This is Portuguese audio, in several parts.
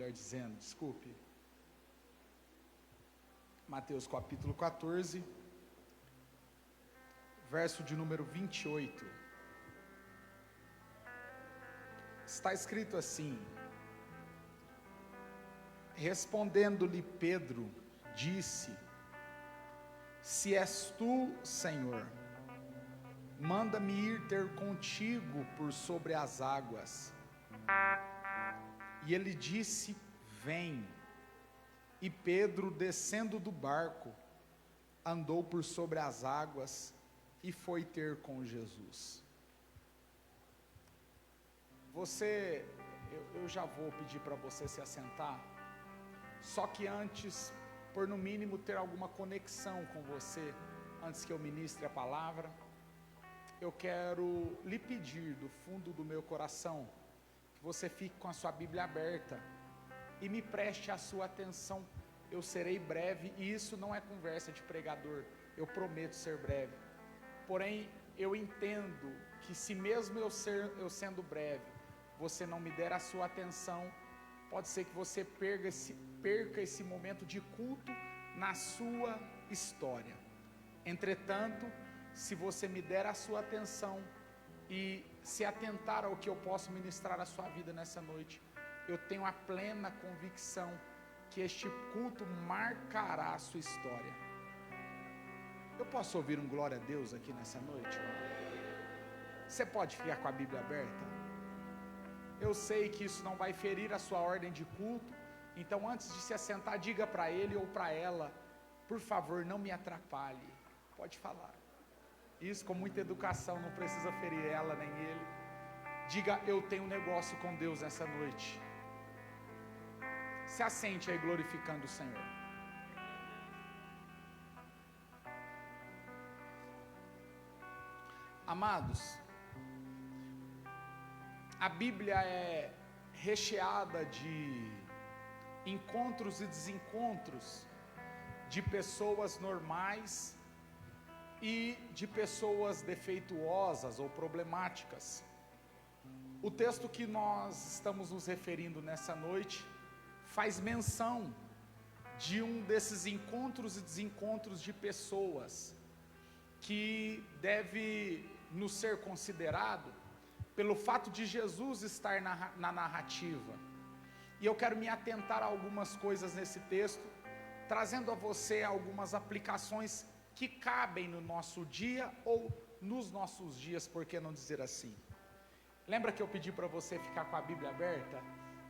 melhor dizendo, desculpe. Mateus capítulo 14, verso de número 28. Está escrito assim: respondendo-lhe Pedro, disse: se és tu, Senhor, manda-me ir ter contigo por sobre as águas. E ele disse: vem. E Pedro, descendo do barco, andou por sobre as águas e foi ter com Jesus. Eu já vou pedir para você se assentar, só que antes, por no mínimo ter alguma conexão com você, antes que eu ministre a palavra, eu quero lhe pedir do fundo do meu coração, que você fique com a sua Bíblia aberta, e me preste a sua atenção. Eu serei breve, e isso não é conversa de pregador, eu prometo ser breve, porém, eu entendo que se mesmo eu sendo breve, você não me der a sua atenção, pode ser que você perca esse momento de culto na sua história. Entretanto, se você me der a sua atenção e se atentar ao que eu posso ministrar à sua vida nessa noite, eu tenho a plena convicção que este culto marcará a sua história. Eu posso ouvir um glória a Deus aqui nessa noite? Você pode ficar com a Bíblia aberta? Eu sei que isso não vai ferir a sua ordem de culto, então antes de se assentar, diga para ele ou para ela: por favor, não me atrapalhe. Pode falar. Isso com muita educação, não precisa ferir ela nem ele. Diga: eu tenho um negócio com Deus nessa noite. Se assente aí glorificando o Senhor. Amados, a Bíblia é recheada de encontros e desencontros de pessoas normais e de pessoas defeituosas ou problemáticas. O texto que nós estamos nos referindo nessa noite faz menção de um desses encontros e desencontros de pessoas que deve nos ser considerado pelo fato de Jesus estar na narrativa. E eu quero me atentar a algumas coisas nesse texto, trazendo a você algumas aplicações que cabem no nosso dia ou nos nossos dias, por que não dizer assim? Lembra que eu pedi para você ficar com a Bíblia aberta?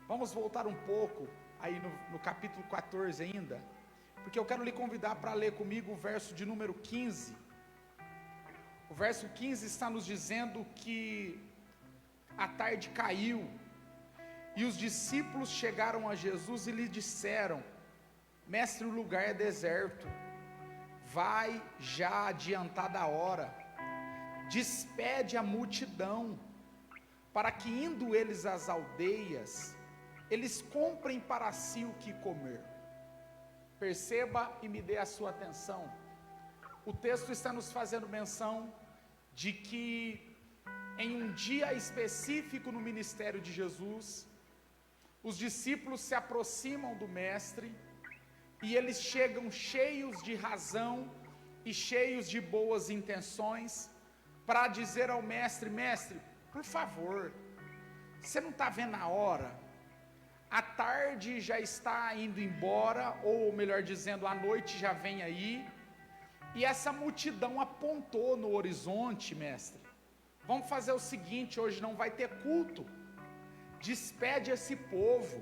Vamos voltar um pouco aí no capítulo 14 ainda, porque eu quero lhe convidar para ler comigo o verso de número 15. O verso 15 está nos dizendo que a tarde caiu e os discípulos chegaram a Jesus e lhe disseram: mestre, o lugar é deserto, vai já adiantada a hora, despede a multidão, para que indo eles às aldeias, eles comprem para si o que comer. Perceba e me dê a sua atenção. O texto está nos fazendo menção de que em um dia específico no ministério de Jesus, os discípulos se aproximam do mestre e eles chegam cheios de razão e cheios de boas intenções para dizer ao mestre: mestre, por favor, você não está vendo a hora? A tarde já está indo embora, ou melhor dizendo, a noite já vem aí, e essa multidão apontou no horizonte, mestre. Vamos fazer o seguinte: hoje não vai ter culto, despede esse povo,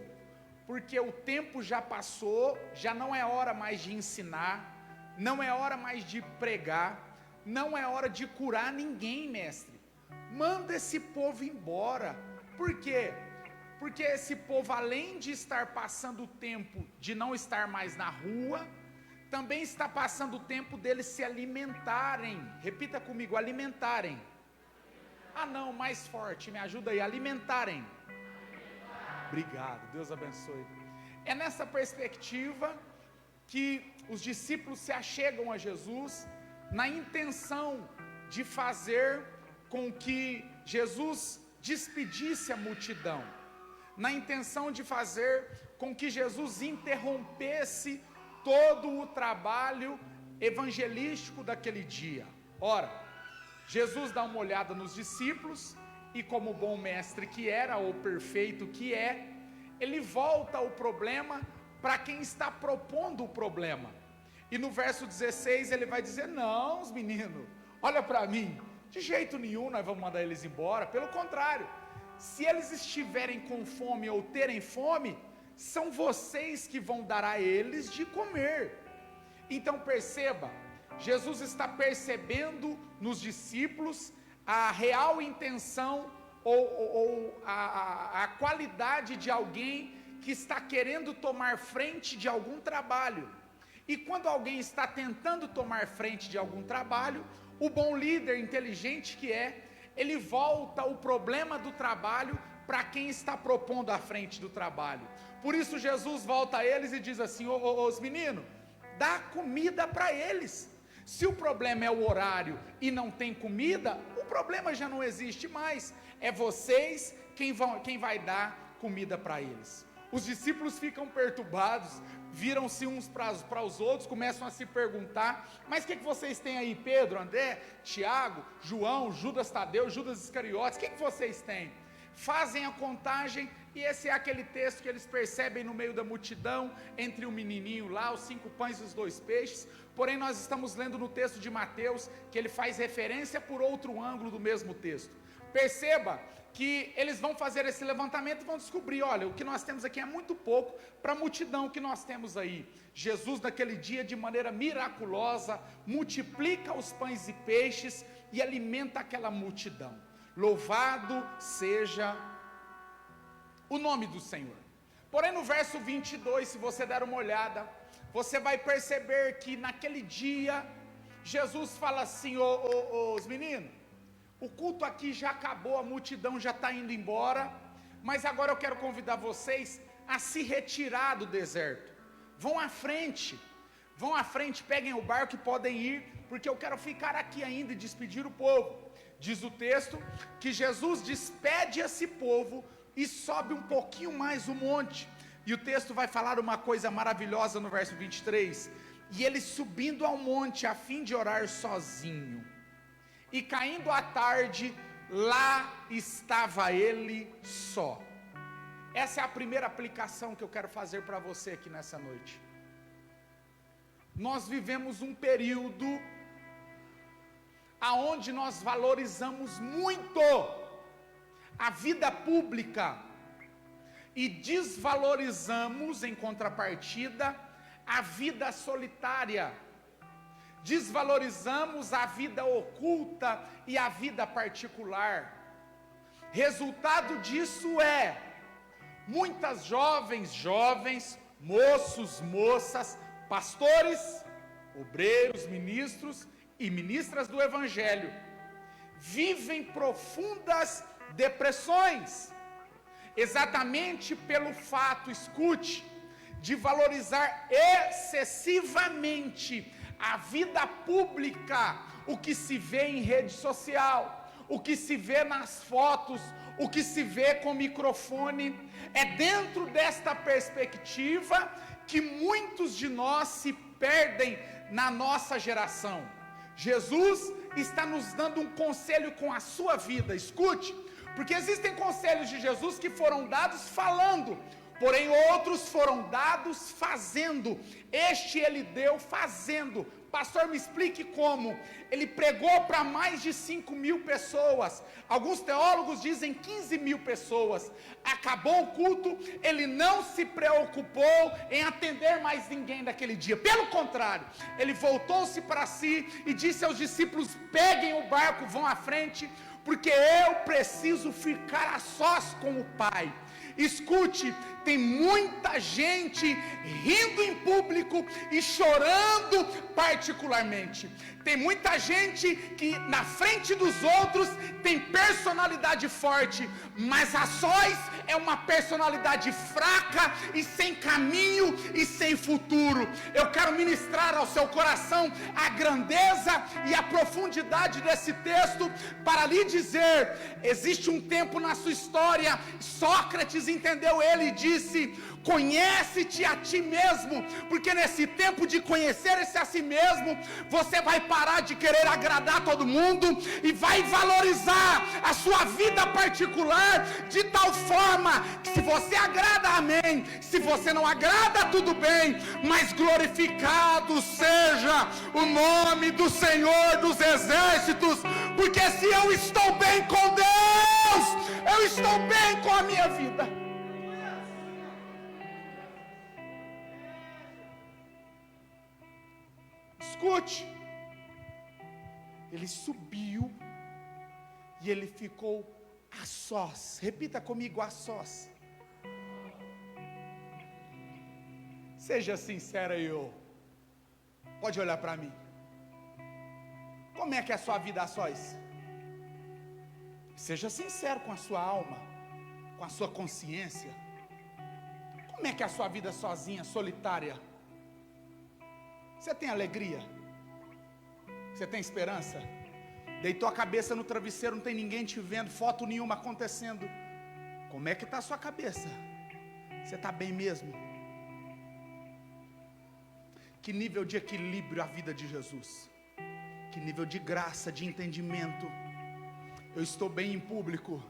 porque o tempo já passou, já não é hora mais de ensinar, não é hora mais de pregar, não é hora de curar ninguém, mestre. Manda esse povo embora. Por quê? Porque esse povo, além de estar passando o tempo de não estar mais na rua, também está passando o tempo deles se alimentarem. Repita comigo: alimentarem. Ah não, mais forte, me ajuda aí: alimentarem. Obrigado, Deus abençoe. É nessa perspectiva que os discípulos se achegam a Jesus, na intenção de fazer com que Jesus despedisse a multidão. na intenção de fazer com que Jesus interrompesse todo o trabalho evangelístico daquele dia. Ora, Jesus dá uma olhada nos discípulos e, como bom mestre que era, ou perfeito que é, ele volta o problema para quem está propondo o problema. E no verso 16 ele vai dizer: não, os meninos, olha para mim, de jeito nenhum nós vamos mandar eles embora, pelo contrário, se eles estiverem com fome ou terem fome, são vocês que vão dar a eles de comer. Então perceba, Jesus está percebendo nos discípulos a real intenção ou a qualidade de alguém que está querendo tomar frente de algum trabalho. E quando alguém está tentando tomar frente de algum trabalho, o bom líder inteligente que é, ele volta o problema do trabalho para quem está propondo à frente do trabalho. Por isso Jesus volta a eles e diz assim: os meninos, dá comida para eles. Se o problema é o horário e não tem comida, o problema já não existe mais. É vocês quem vai dar comida para eles. Os discípulos ficam perturbados, viram-se uns para os outros, começam a se perguntar: mas o que vocês têm aí? Pedro, André, Tiago, João, Judas Tadeu, Judas Iscariotes, o que vocês têm? Fazem a contagem, e esse é aquele texto que eles percebem no meio da multidão, entre o menininho lá, os 5 pães e os 2 peixes. Porém nós estamos lendo no texto de Mateus, que ele faz referência por outro ângulo do mesmo texto. Perceba que eles vão fazer esse levantamento e vão descobrir: olha, o que nós temos aqui é muito pouco para a multidão que nós temos aí. Jesus naquele dia, de maneira miraculosa, multiplica os pães e peixes e alimenta aquela multidão. Louvado seja o nome do Senhor. Porém no verso 22, se você der uma olhada, você vai perceber que naquele dia, Jesus fala assim: os meninos, o culto aqui já acabou, a multidão já está indo embora, mas agora eu quero convidar vocês a se retirar do deserto. Vão à frente, peguem o barco e podem ir, porque eu quero ficar aqui ainda e despedir o povo. Diz o texto que Jesus despede esse povo e sobe um pouquinho mais o monte. E o texto vai falar uma coisa maravilhosa no verso 23. E ele subindo ao monte a fim de orar sozinho. E caindo a tarde, lá estava ele só. Essa é a primeira aplicação que eu quero fazer para você aqui nessa noite. Nós vivemos um período aonde nós valorizamos muito a vida pública e desvalorizamos, em contrapartida, a vida solitária. Desvalorizamos a vida oculta e a vida particular. Resultado disso é muitas jovens, moços, moças, pastores, obreiros, ministros e ministras do Evangelho vivem profundas depressões, exatamente pelo fato, escute, de valorizar excessivamente a vida pública, o que se vê em rede social, o que se vê nas fotos, o que se vê com microfone. É dentro desta perspectiva que muitos de nós se perdem na nossa geração. Jesus está nos dando um conselho com a sua vida, escute, porque existem conselhos de Jesus que foram dados falando, porém outros foram dados fazendo. Este ele deu fazendo. Pastor, me explique como. Ele pregou para mais de 5.000 pessoas, alguns teólogos dizem 15.000 pessoas. Acabou o culto, ele não se preocupou em atender mais ninguém daquele dia, pelo contrário, ele voltou-se para si e disse aos discípulos: peguem o barco, vão à frente, porque eu preciso ficar a sós com o Pai. Escute, tem muita gente rindo em público e chorando particularmente. Tem muita gente que na frente dos outros tem personalidade forte, mas a sós é uma personalidade fraca e sem caminho e sem futuro. Eu quero ministrar ao seu coração a grandeza e a profundidade desse texto para lhe dizer: existe um tempo na sua história, Sócrates entendeu ele e disse: conhece-te a ti mesmo, porque nesse tempo de conhecer-se a si mesmo, você vai parar de querer agradar todo mundo e vai valorizar a sua vida particular de tal forma que se você agrada, amém, se você não agrada, tudo bem, mas glorificado seja o nome do Senhor dos Exércitos, porque se eu estou bem com Deus, eu estou bem com a minha vida. Escute, ele subiu e ele ficou a sós. Repita comigo: a sós. Seja sincera aí, pode olhar para mim. Como é que é a sua vida a sós? Seja sincero com a sua alma, com a sua consciência. Como é que é a sua vida sozinha, solitária? Você tem alegria? Você tem esperança? Deitou a cabeça no travesseiro, não tem ninguém te vendo, foto nenhuma acontecendo. Como é que está a sua cabeça? Você está bem mesmo? Que nível de equilíbrio a vida de Jesus? Que nível de graça, de entendimento? Eu estou bem em público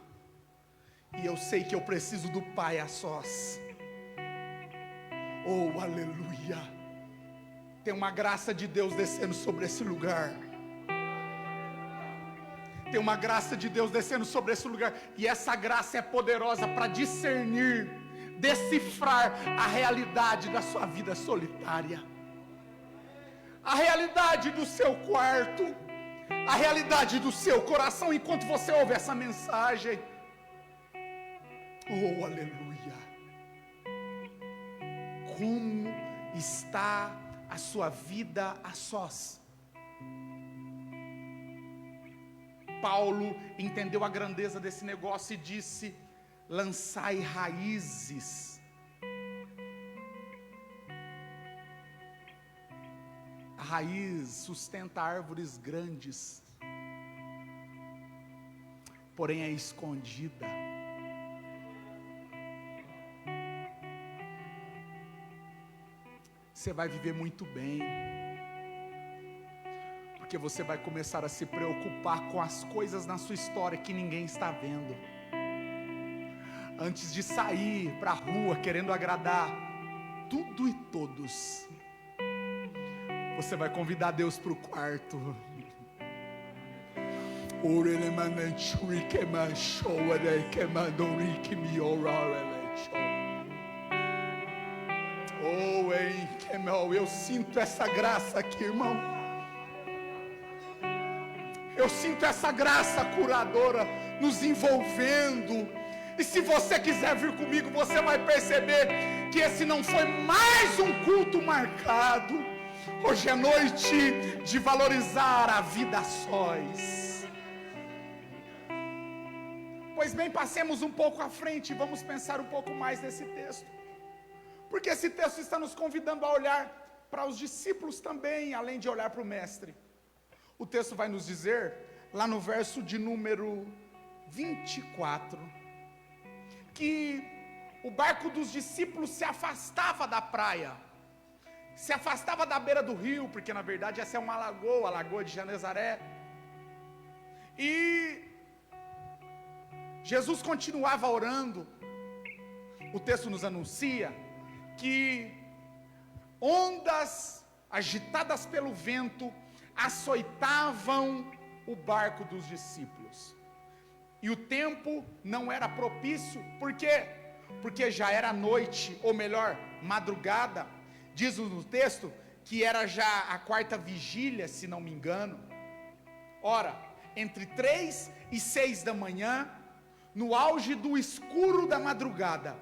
e eu sei que eu preciso do Pai a sós. Oh, aleluia! Tem uma graça de Deus descendo sobre esse lugar. Tem uma graça de Deus descendo sobre esse lugar. E essa graça é poderosa para discernir, decifrar a realidade da sua vida solitária, a realidade do seu quarto, a realidade do seu coração enquanto você ouve essa mensagem. Oh, aleluia! Como está a sua vida a sós? Paulo entendeu a grandeza desse negócio e disse: lançai raízes. A raiz sustenta árvores grandes, porém é escondida. Você vai viver muito bem, porque você vai começar a se preocupar com as coisas na sua história que ninguém está vendo. Antes de sair para a rua querendo agradar tudo e todos, você vai convidar Deus para o quarto. Oh, hein, eu sinto essa graça aqui, irmão. Eu sinto essa graça curadora nos envolvendo. E se você quiser vir comigo, você vai perceber que esse não foi mais um culto marcado. Hoje é noite de valorizar a vida a sós. Pois bem, passemos um pouco à frente e vamos pensar um pouco mais nesse texto. Porque esse texto está nos convidando a olhar para os discípulos também, além de olhar para o mestre. O texto vai nos dizer, lá no verso de número 24, que o barco dos discípulos se afastava da praia, se afastava da beira do rio, porque na verdade essa é uma lagoa, a lagoa de Genezaré. E Jesus continuava orando. O texto nos anuncia que ondas agitadas pelo vento açoitavam o barco dos discípulos. E o tempo não era propício, por quê? Porque já era noite, ou melhor, madrugada. Diz no texto que era já a quarta vigília, se não me engano. Ora, entre 3 e 6 da manhã, no auge do escuro da madrugada,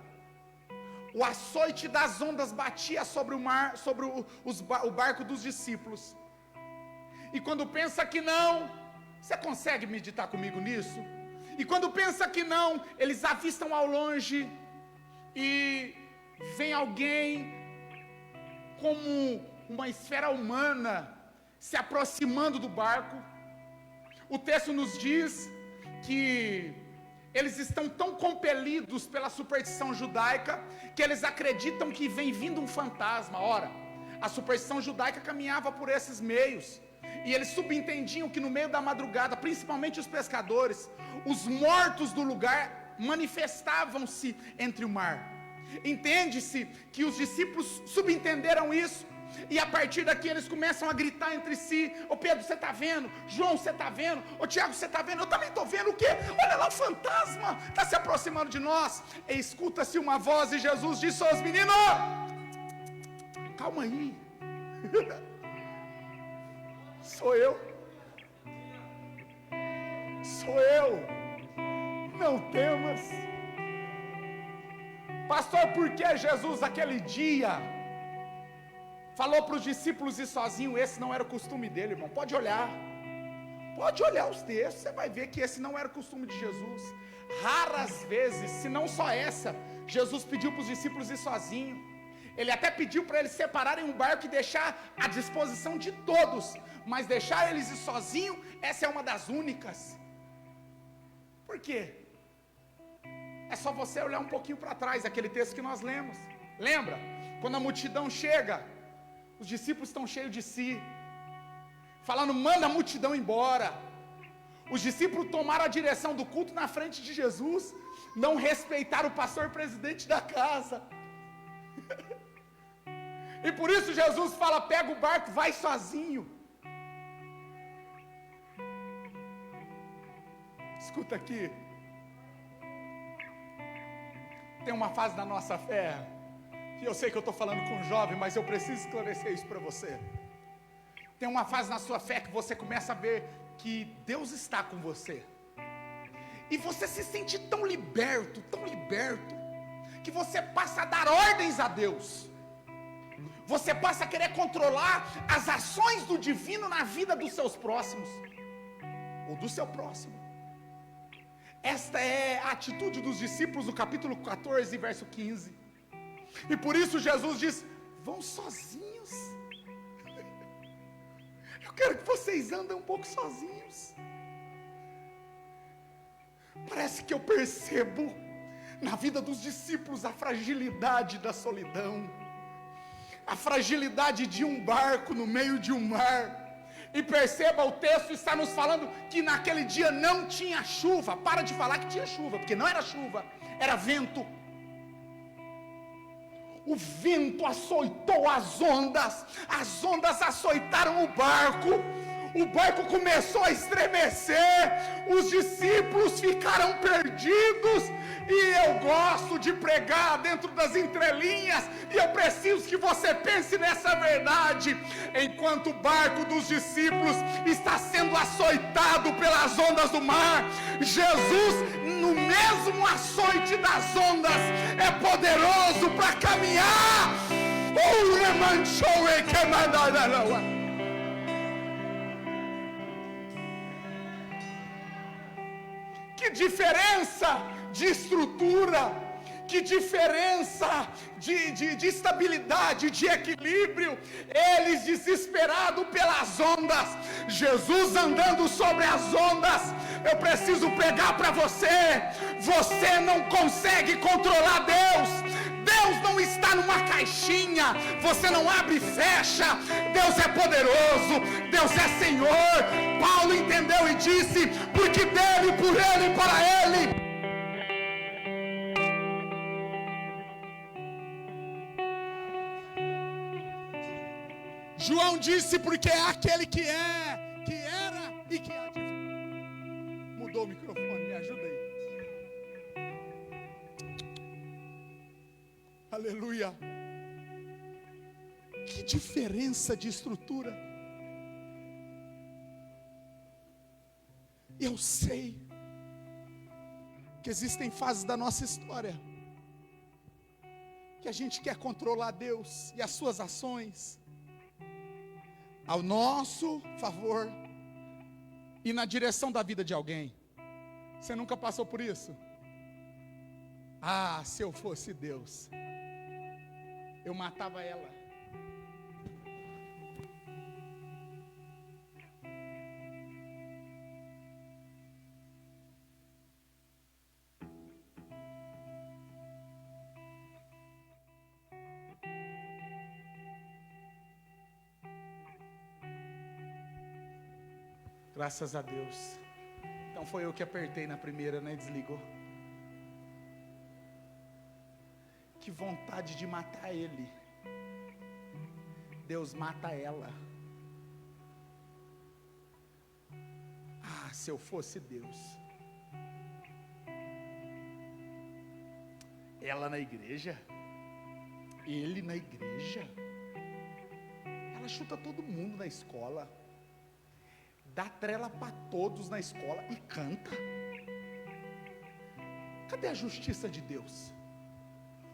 o açoite das ondas batia sobre o mar, sobre o barco dos discípulos. E quando pensa que não, você consegue meditar comigo nisso? E quando pensa que não, eles avistam ao longe e vem alguém como uma esfera humana se aproximando do barco. O texto nos diz que eles estão tão compelidos pela superstição judaica que eles acreditam que vem vindo um fantasma. Ora, a superstição judaica caminhava por esses meios, e eles subentendiam que no meio da madrugada, principalmente os pescadores, os mortos do lugar manifestavam-se entre o mar. Entende-se que os discípulos subentenderam isso, e a partir daqui eles começam a gritar entre si: ô Pedro, você está vendo? João, você está vendo? Ô Tiago, você está vendo? Eu também estou vendo. O quê? Olha lá, o fantasma está se aproximando de nós. E escuta-se uma voz e Jesus disse aos meninos: calma aí. Sou eu. Sou eu. Não temas. Pastor, por que Jesus aquele dia falou para os discípulos ir sozinho? Esse não era o costume dele, irmão. Pode olhar os textos, você vai ver que esse não era o costume de Jesus. Raras vezes, se não só essa, Jesus pediu para os discípulos ir sozinho. Ele até pediu para eles separarem um barco e deixar à disposição de todos, mas deixar eles ir sozinho, essa é uma das únicas. Por quê? É só você olhar um pouquinho para trás, aquele texto que nós lemos. Lembra? Quando a multidão chega, os discípulos estão cheios de si, falando: manda a multidão embora. Os discípulos tomaram a direção do culto na frente de Jesus, não respeitaram o pastor presidente da casa. E por isso Jesus fala: pega o barco, vai sozinho. Escuta aqui. Tem uma fase da nossa fé, e eu sei que eu estou falando com um jovem, mas eu preciso esclarecer isso para você. Tem uma fase na sua fé que você começa a ver que Deus está com você, e você se sente tão liberto, que você passa a dar ordens a Deus. Você passa a querer controlar as ações do divino na vida dos seus próximos, ou do seu próximo. Esta é a atitude dos discípulos no capítulo 14, verso 15. E por isso Jesus diz: vão sozinhos. Eu quero que vocês andem um pouco sozinhos. Parece que eu percebo na vida dos discípulos a fragilidade da solidão, a fragilidade de um barco no meio de um mar. E perceba, o texto está nos falando que naquele dia não tinha chuva. Para de falar que tinha chuva, porque não era chuva, era vento. O vento açoitou as ondas açoitaram o barco começou a estremecer, os discípulos ficaram perdidos. E eu gosto de pregar dentro das entrelinhas, e eu preciso que você pense nessa verdade. Enquanto o barco dos discípulos está sendo açoitado pelas ondas do mar, Jesus, no mesmo açoite das ondas, é poderoso para caminhar. Que diferença de estrutura, que diferença de estabilidade, de equilíbrio. Eles desesperados pelas ondas, Jesus andando sobre as ondas. Eu preciso pregar para você: você não consegue controlar Deus. Deus não está numa caixinha, você não abre e fecha. Deus é poderoso, Deus é Senhor. Paulo entendeu e disse: porque dele, por ele e para ele. João disse: porque é aquele que é, que era e que há de vir. Mudou o microfone, me ajuda aí. Aleluia. Que diferença de estrutura. Eu sei que existem fases da nossa história que a gente quer controlar Deus e as suas ações ao nosso favor e na direção da vida de alguém. Você nunca passou por isso? Ah, se eu fosse Deus, eu matava ela. Graças a Deus. Então foi eu que apertei na primeira, né? Desligou. Que vontade de matar ele. Deus mata ela. Ah, se eu fosse Deus. Ela na igreja. Ele na igreja. Ela chuta todo mundo na escola. Dá trela para todos na escola e canta. Cadê a justiça de Deus?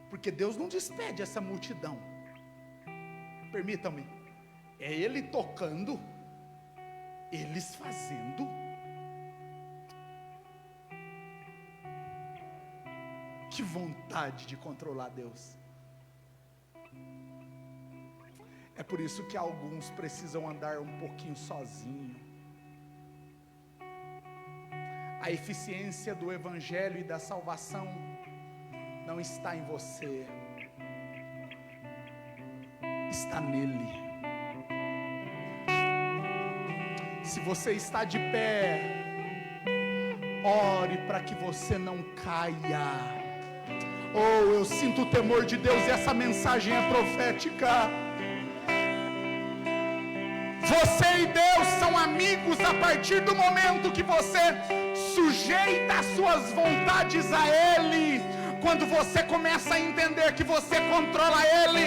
Porque Deus não despede essa multidão. Permitam-me, é Ele tocando, eles fazendo. Que vontade de controlar Deus. É por isso que alguns precisam andar um pouquinho sozinho. A eficiência do Evangelho e da salvação não está em você, está nele. Se você está de pé, ore para que você não caia. Oh, eu sinto o temor de Deus e essa mensagem é profética. Você e Deus são amigos a partir do momento que você sujeita as suas vontades a Ele. Quando você começa a entender que você controla Ele,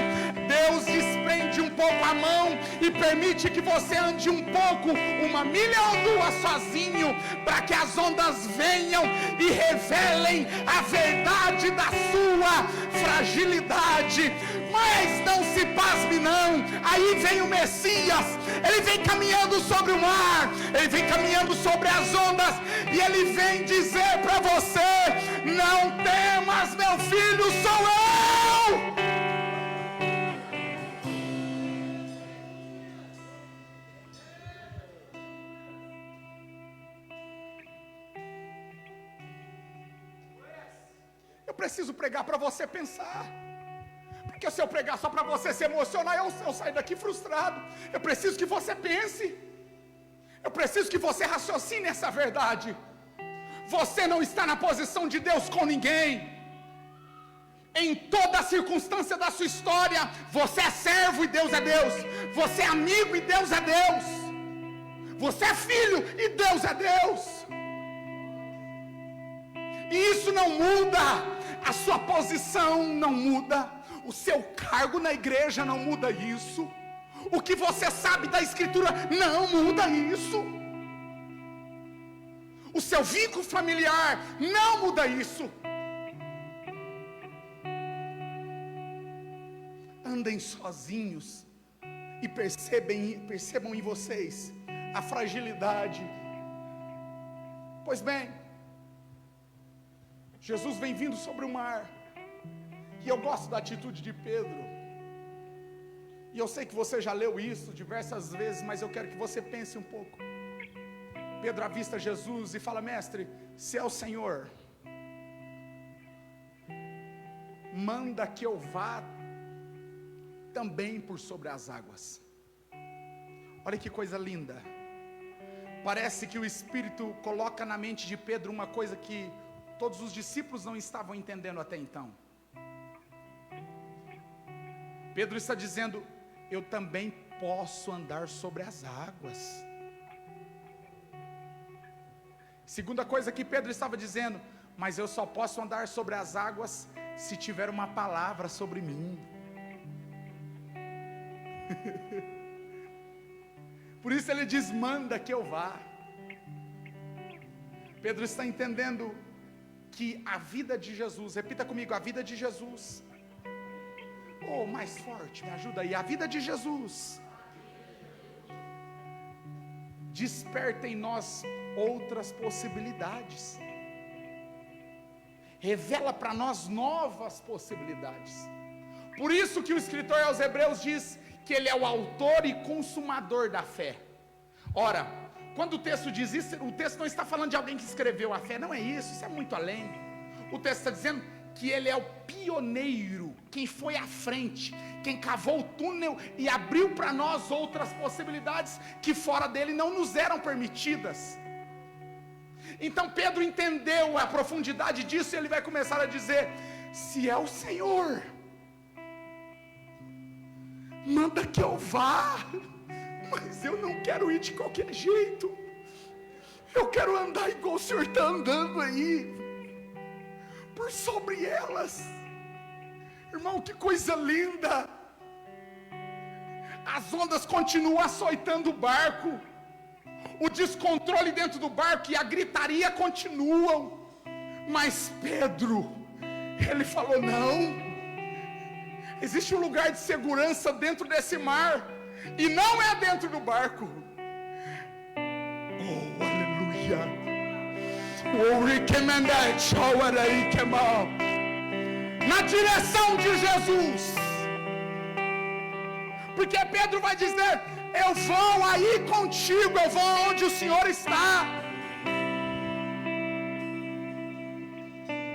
Deus desprende um pouco a mão e permite que você ande um pouco, 1 milha ou 2 sozinho, para que as ondas venham e revelem a verdade da sua fragilidade. Mas não se pasme não, aí vem o Messias, ele vem caminhando sobre o mar, ele vem caminhando sobre as ondas, e ele vem dizer para você: não temas, meu filho, sou eu. Eu preciso pregar para você pensar. Porque se eu pregar só para você se emocionar, eu saio daqui frustrado. Eu preciso que você pense. Eu preciso que você raciocine essa verdade. Você não está na posição de Deus com ninguém. Em toda circunstância da sua história, você é servo e Deus é Deus. Você é amigo e Deus é Deus. Você é filho e Deus é Deus. E isso não muda. A sua posição não muda. O seu cargo na igreja não muda isso. O que você sabe da Escritura não muda isso. O seu vínculo familiar não muda isso. Andem sozinhos e percebam em vocês a fragilidade. Pois bem, Jesus vem vindo sobre o mar. E eu gosto da atitude de Pedro. E eu sei que você já leu isso diversas vezes, mas eu quero que você pense um pouco. Pedro avista Jesus e fala: mestre, se é o Senhor, manda que eu vá também por sobre as águas. Olha que coisa linda. Parece que o Espírito coloca na mente de Pedro uma coisa que todos os discípulos não estavam entendendo até então. Pedro está dizendo: eu também posso andar sobre as águas. Segunda coisa que Pedro estava dizendo: mas eu só posso andar sobre as águas se tiver uma palavra sobre mim. Por isso ele diz: manda que eu vá. Pedro está entendendo que a vida de Jesus, repita comigo, a vida de Jesus Oh, mais forte, me ajuda aí. A vida de Jesus desperta em nós outras possibilidades. Revela para nós novas possibilidades. Por isso que o escritor aos Hebreus diz que ele é o autor e consumador da fé. Ora, quando o texto diz isso, o texto não está falando de alguém que escreveu a fé, não é isso é muito além. O texto está dizendo que ele é o pioneiro, quem foi à frente, quem cavou o túnel e abriu para nós outras possibilidades que fora dele não nos eram permitidas. Então Pedro entendeu a profundidade disso e ele vai começar a dizer: se é o Senhor, manda que eu vá, mas eu não quero ir de qualquer jeito, eu quero andar igual o Senhor está andando aí, por sobre elas. Irmão, que coisa linda! As ondas continuam açoitando o barco, o descontrole dentro do barco e a gritaria continuam, mas Pedro, ele falou: não, existe um lugar de segurança dentro desse mar, e não é dentro do barco. Oh, aleluia! Na direção de Jesus, porque Pedro vai dizer: eu vou aí contigo, eu vou onde o Senhor está.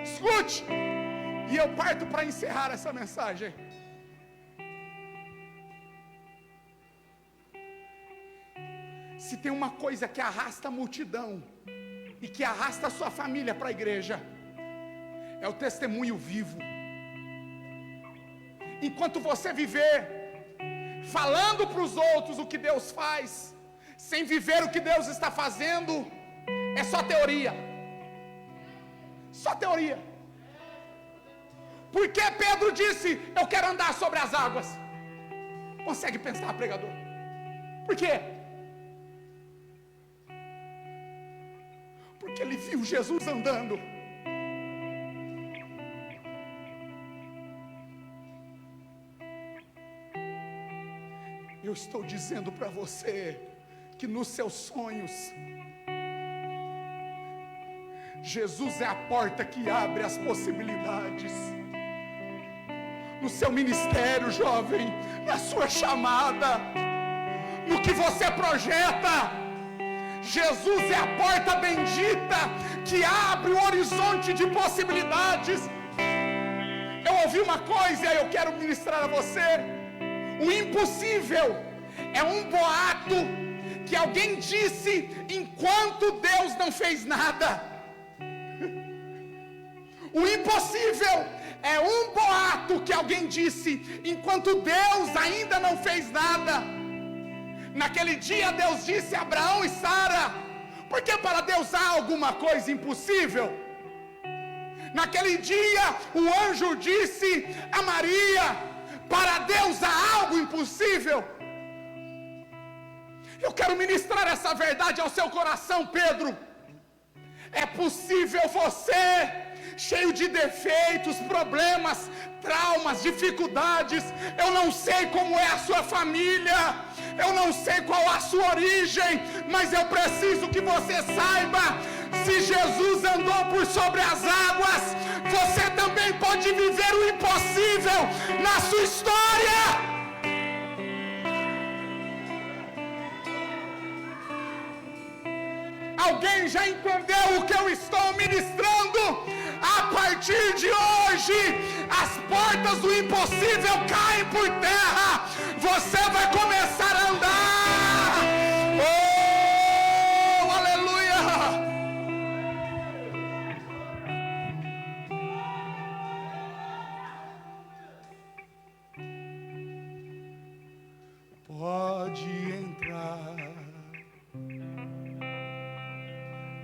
Escute, e eu parto para encerrar essa mensagem. Se tem uma coisa que arrasta a multidão e que arrasta a sua família para a igreja, é o testemunho vivo. Enquanto você viver falando para os outros o que Deus faz, sem viver o que Deus está fazendo, é só teoria. Só teoria. Porque Pedro disse: eu quero andar sobre as águas. Consegue pensar, pregador? Por quê? Porque ele viu Jesus andando. Eu estou dizendo para você que nos seus sonhos, Jesus é a porta que abre as possibilidades. No seu ministério, jovem, na sua chamada, no que você projeta, Jesus é a porta bendita que abre o horizonte de possibilidades. Eu ouvi uma coisa e eu quero ministrar a você. O impossível é um boato que alguém disse enquanto Deus não fez nada. O impossível é um boato que alguém disse enquanto Deus ainda não fez nada. Naquele dia Deus disse a Abraão e Sara, porque para Deus há alguma coisa impossível? Naquele dia o anjo disse a Maria, para Deus há algo impossível? Eu quero ministrar essa verdade ao seu coração, Pedro. É possível você, cheio de defeitos, problemas, traumas, dificuldades, eu não sei como é a sua família, eu não sei qual a sua origem, mas eu preciso que você saiba: se Jesus andou por sobre as águas, você também pode viver o impossível na sua história. Alguém já entendeu o que eu estou ministrando? A partir de hoje, as portas do impossível caem por terra. Você vai começar a andar. Oh, aleluia! Pode entrar.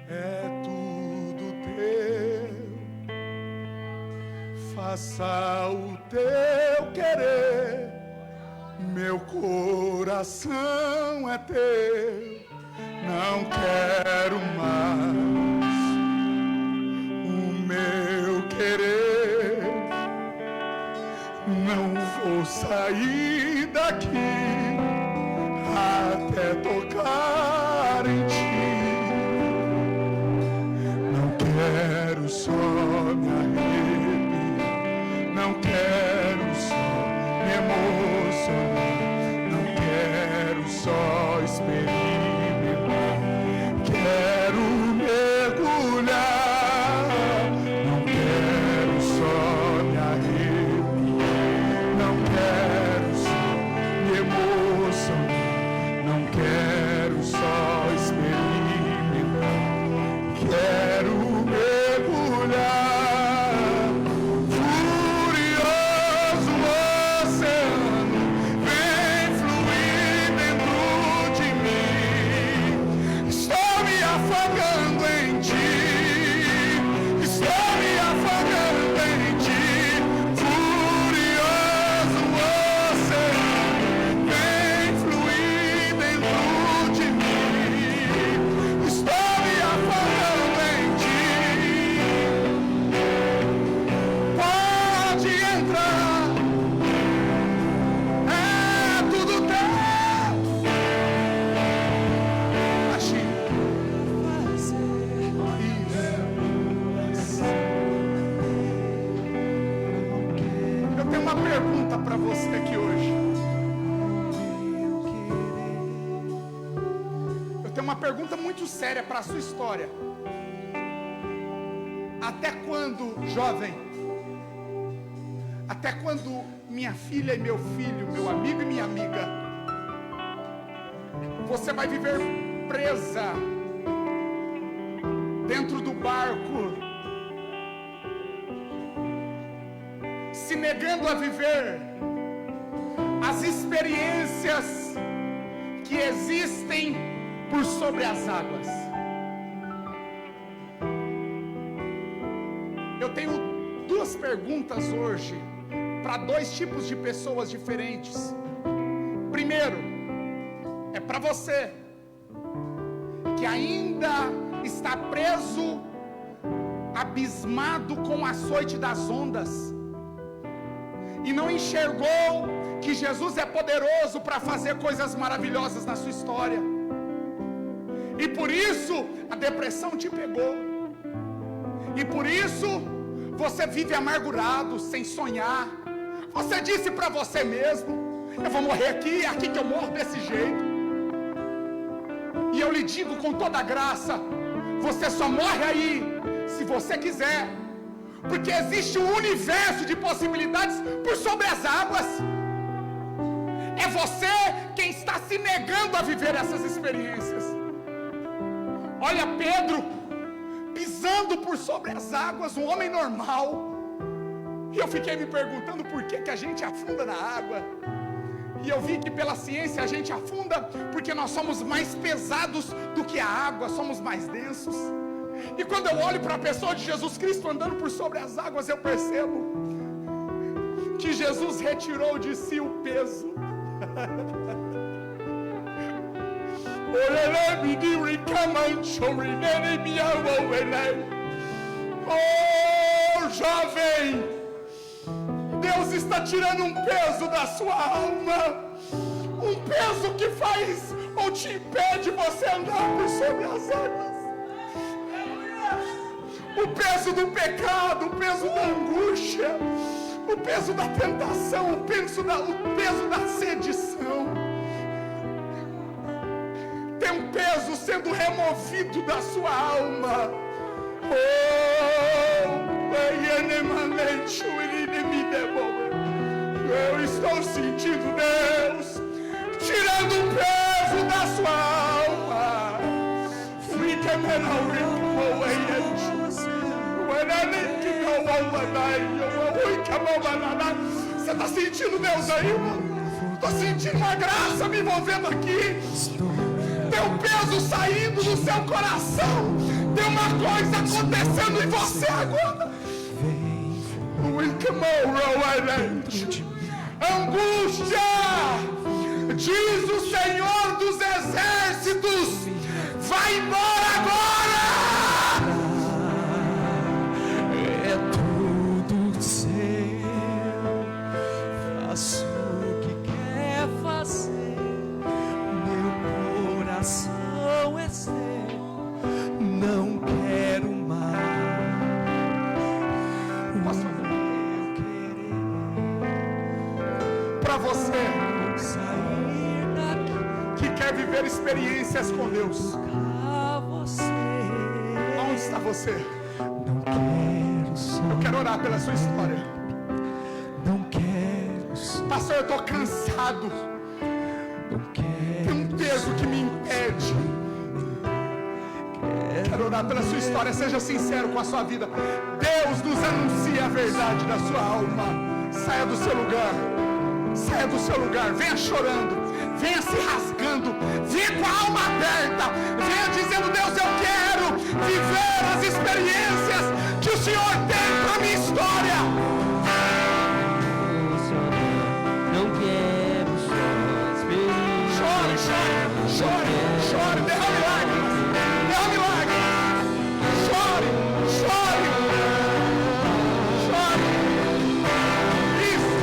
É tudo teu, faça o teu querer, meu coração é teu, não quero mais o meu querer, não vou quero sair daqui até tocar em ti. Não quero só me arrepiar, não quero só me emocionar, não quero só experimentar, quero mergulhar. Não quero só me arrepiar, não quero só me emocionar, não quero só experimentar, quero mergulhar. Furioso oceano vem fluir dentro de mim. Estou me afogando em ti, estou me afogando em ti. Furioso oceano vem fluir dentro de mim. Estou me afogando em ti. Pode entrar, é tudo teu. Baixinho. Isso. Eu tenho uma pergunta para você aqui hoje. Eu tenho uma pergunta muito séria para a sua história. Até quando, jovem? Até quando minha filha e meu filho, meu amigo e minha amiga, você vai viver presa dentro do barco, se negando a viver as experiências que existem por sobre as águas? Eu tenho duas perguntas hoje para dois tipos de pessoas diferentes. Primeiro, é para você que ainda está preso, abismado com o açoite das ondas, e não enxergou que Jesus é poderoso para fazer coisas maravilhosas na sua história, e por isso a depressão te pegou, e por isso você vive amargurado, sem sonhar. Você disse para você mesmo: eu vou morrer aqui, é aqui que eu morro desse jeito. E eu lhe digo com toda a graça: você só morre aí se você quiser, porque existe um universo de possibilidades por sobre as águas. É você quem está se negando a viver essas experiências. Olha Pedro pisando por sobre as águas, um homem normal. E eu fiquei me perguntando por que a gente afunda na água. E eu vi que pela ciência a gente afunda porque nós somos mais pesados do que a água, somos mais densos. E quando eu olho para a pessoa de Jesus Cristo andando por sobre as águas, eu percebo que Jesus retirou de si o peso. Oh, jovem, Deus está tirando um peso da sua alma, um peso que faz ou te impede você andar por sobre as águas. O peso do pecado, o peso da angústia, o peso da tentação, o peso da sedição. Tem um peso sendo removido da sua alma. Eu estou sentindo Deus tirando o peso da sua alma. Você está sentindo Deus aí, irmão? Estou sentindo uma graça me movendo aqui. Tem um peso saindo do seu coração. Tem uma coisa acontecendo em você agora. Angústia, diz o Senhor dos Exércitos, vai embora agora. É tudo seu, faço você que quer viver experiências com Deus. Onde está você? Eu quero orar pela sua história. Pastor, eu estou cansado. Tem um peso que me impede. Quero orar pela sua história. Seja sincero com a sua vida. Deus nos anuncia a verdade da sua alma. Saia do seu lugar. Saia do seu lugar. Venha chorando. Venha se rasgando. Venha com a alma aberta. Venha dizendo: Deus, eu quero viver as experiências que o Senhor tem para a minha história. Não quero só experiências. Chore, chore, chore, chore. Derrame lágrimas. Derrame lágrimas. Chore, chore. Chore. Isso,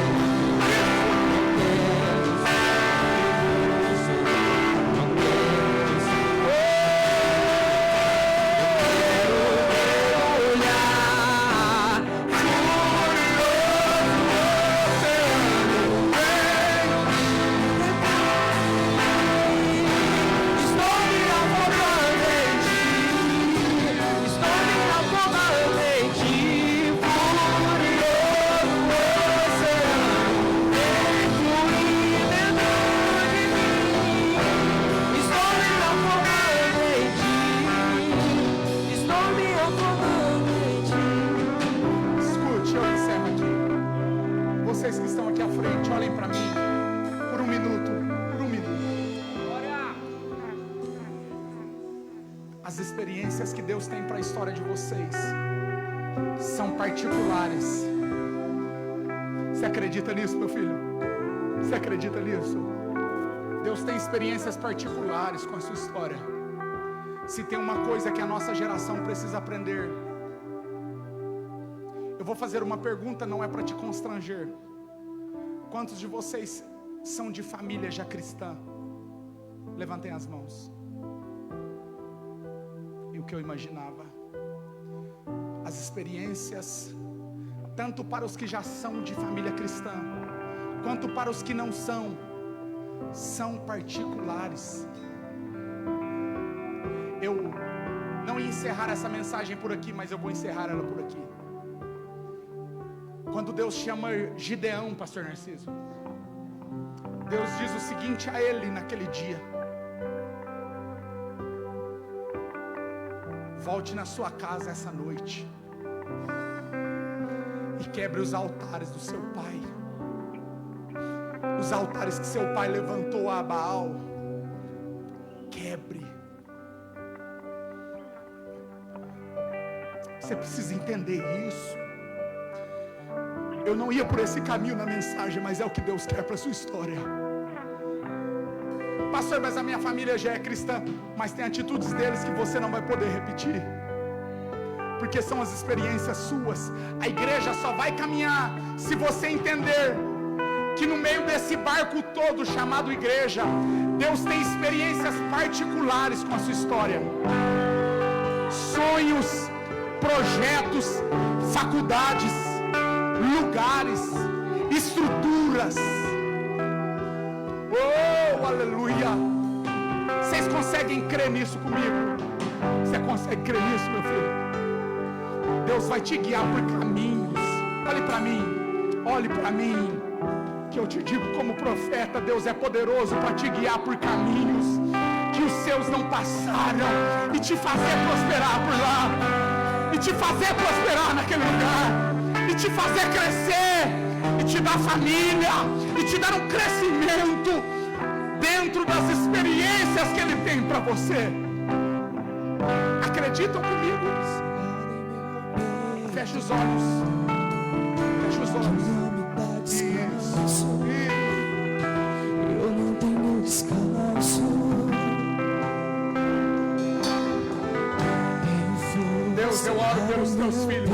vocês que estão aqui à frente, olhem para mim por um minuto, por um minuto. As experiências que Deus tem para a história de vocês são particulares. Você acredita nisso, meu filho? Você acredita nisso? Deus tem experiências particulares com a sua história. Se tem uma coisa que a nossa geração precisa aprender, eu vou fazer uma pergunta, não é para te constranger. Quantos de vocês são de família já cristã? Levantem as mãos. E o que eu imaginava, as experiências, tanto para os que já são de família cristã, quanto para os que não são particulares. Eu não ia encerrar essa mensagem por aqui, mas eu vou encerrar ela por aqui. Quando Deus chama Gideão, pastor Narciso, Deus diz o seguinte a ele naquele dia: volte na sua casa essa noite e quebre os altares do seu pai. Os altares que seu pai levantou a Baal, quebre. Você precisa entender isso. Eu não ia por esse caminho na mensagem, mas é o que Deus quer para a sua história. Pastor, mas a minha família já é cristã. Mas tem atitudes deles que você não vai poder repetir, porque são as experiências suas. A igreja só vai caminhar se você entender que no meio desse barco todo chamado igreja, Deus tem experiências particulares com a sua história. Sonhos, projetos, faculdades, lugares, estruturas. Oh, aleluia! Vocês conseguem crer nisso comigo? Você consegue crer nisso, meu filho? Deus vai te guiar por caminhos. Olhe para mim, olhe para mim, que eu te digo como profeta, Deus é poderoso para te guiar por caminhos que os seus não passaram, e te fazer prosperar por lá, e te fazer prosperar naquele lugar, e te fazer crescer, e te dar família, e te dar um crescimento dentro das experiências que Ele tem para você. Acreditam comigo? Feche os olhos. Feche os olhos. Isso. Eu não tenho descanso. Deus, eu oro pelos teus filhos.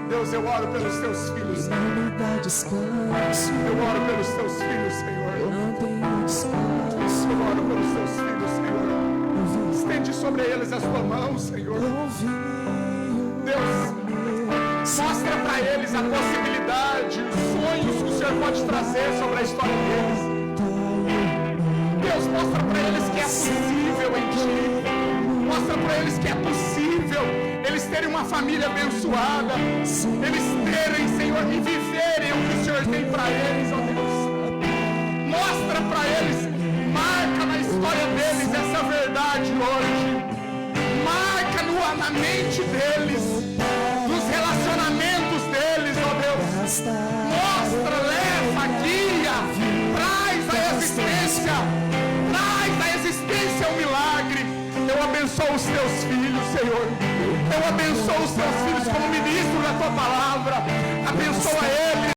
Deus, eu oro pelos teus filhos. Não me dá descanso. Eu oro pelos teus filhos, Senhor. Eu não tenho descanso. Eu oro pelos teus filhos, Senhor. Estende sobre eles as tuas mãos, Senhor. Deus, mostra para para eles a possibilidade, os sonhos que o Senhor pode trazer sobre a história deles. Deus, mostra para eles que é possível em Ti. Mostra para eles que é possível eles terem uma família abençoada, eles terem, Senhor, e viverem o que o Senhor tem para eles, ó Deus. Mostra para eles, marca na história deles essa verdade hoje. Marca na mente deles, nos relacionamentos deles, ó Deus. Mostra, leva, guia, traz a existência o milagre. Eu abençoo os Teus filhos, Senhor. Eu abençoo os Teus filhos como ministro da Tua palavra. Abençoa eles.